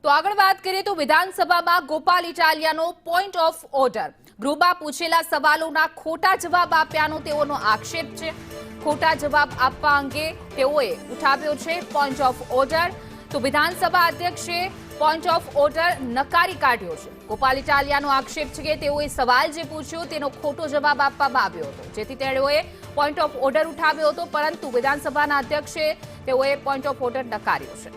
તો આગળ વાત કરીએ તો વિધાનસભામાં ગોપાલ ઇટાલિયાનો પોઈન્ટ ઓફ ઓર્ડર. ગૃહમાં પૂછેલા સવાલોના ખોટા જવાબ આપ્યાનો તેઓનો આક્ષેપ છે. ખોટા જવાબ આપવા અંગે તેઓએ ઉઠાવ્યો છે પોઈન્ટ ઓફ ઓર્ડર. તો વિધાનસભા અધ્યક્ષે પોઈન્ટ ઓફ ઓર્ડર નકારી કાઢ્યો છે. ગોપાલ ઇટાલિયાનો આક્ષેપ છે કે તેઓએ સવાલ જે પૂછ્યો તેનો ખોટો જવાબ આપવામાં આવ્યો હતો, જેથી તેઓએ પોઈન્ટ ઓફ ઓર્ડર ઉઠાવ્યો હતો, પરંતુ વિધાનસભાના અધ્યક્ષે તેઓએ પોઈન્ટ ઓફ ઓર્ડર નકાર્યો છે.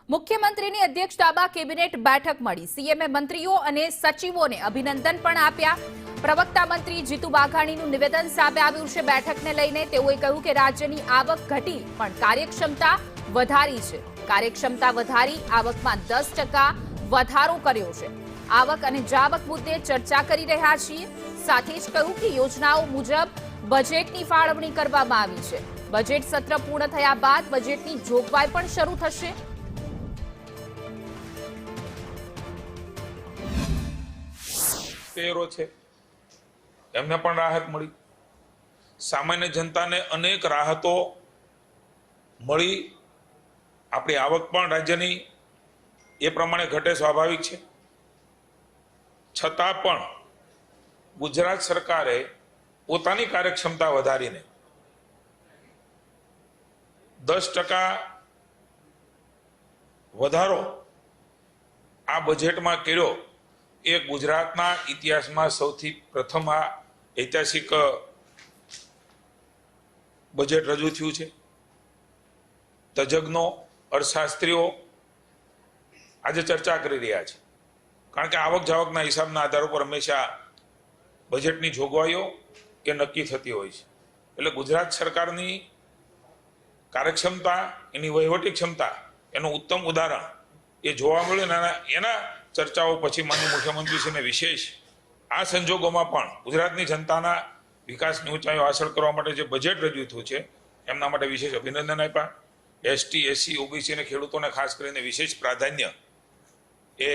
મુખ્યમંત્રીની અધ્યક્ષતામાં કેબિનેટ બેઠક મળી. સીએમએ મંત્રીઓ અને સચિવોને અભિનંદન પણ આપ્યા. પ્રવક્તા મંત્રી જીતુ વાઘાણીનું નિવેદન સામે આવ્યું છે બેઠકને લઈને. તેઓએ કહ્યું કે રાજ્યની આવક ઘટી પણ કાર્યક્ષમતા વધારી છે. કાર્યક્ષમતા વધારી, આવકમાં 10% વધારો કર્યો છે. આવક અને જાવક મુદ્દે ચર્ચા કરી રહ્યા છીએ. સાથે જ કહ્યું કે યોજનાઓ મુજબ બજેટની ફાળવણી કરવામાં આવી છે. બજેટ સત્ર પૂર્ણ થયા બાદ બજેટની જોગવાઈ પણ શરૂ થશે. શેરો છે એમને પણ રાહત મળી. સામાન્ય જનતાને અનેક રાહતો મળી. આપણી આવક પણ રાજ્યની એ પ્રમાણે ઘટે, સ્વાભાવિક છે. છતાં પણ ગુજરાત સરકારે પોતાની કાર્યક્ષમતા વધારીને 10% વધારો આ બજેટમાં કર્યો. એ ગુજરાતના ઇતિહાસમાં સૌથી પ્રથમ આ ઐતિહાસિક બજેટ રજૂ થયું છે. તજજ્ઞો, અર્થશાસ્ત્રીઓ આજે ચર્ચા કરી રહ્યા છે, કારણ કે આવક જાવકના હિસાબના આધાર ઉપર હંમેશા બજેટની જોગવાઈઓ એ નક્કી થતી હોય છે. એટલે ગુજરાત સરકારની કાર્યક્ષમતા, એની વહીવટી ક્ષમતા, એનું ઉત્તમ ઉદાહરણ એ જોવા મળ્યું. ને એના ચર્ચાઓ પછી માનનીય મુખ્યમંત્રીશ્રીને વિશેષ આ સંજોગોમાં પણ ગુજરાતની જનતાના વિકાસની ઊંચાઈઓ હાંસલ કરવા માટે જે બજેટ રજૂ થયું છે એમના માટે વિશેષ અભિનંદન આપ્યા. એસટી, એસસી, ઓબીસી અને ખેડૂતોને ખાસ કરીને વિશેષ પ્રાધાન્ય એ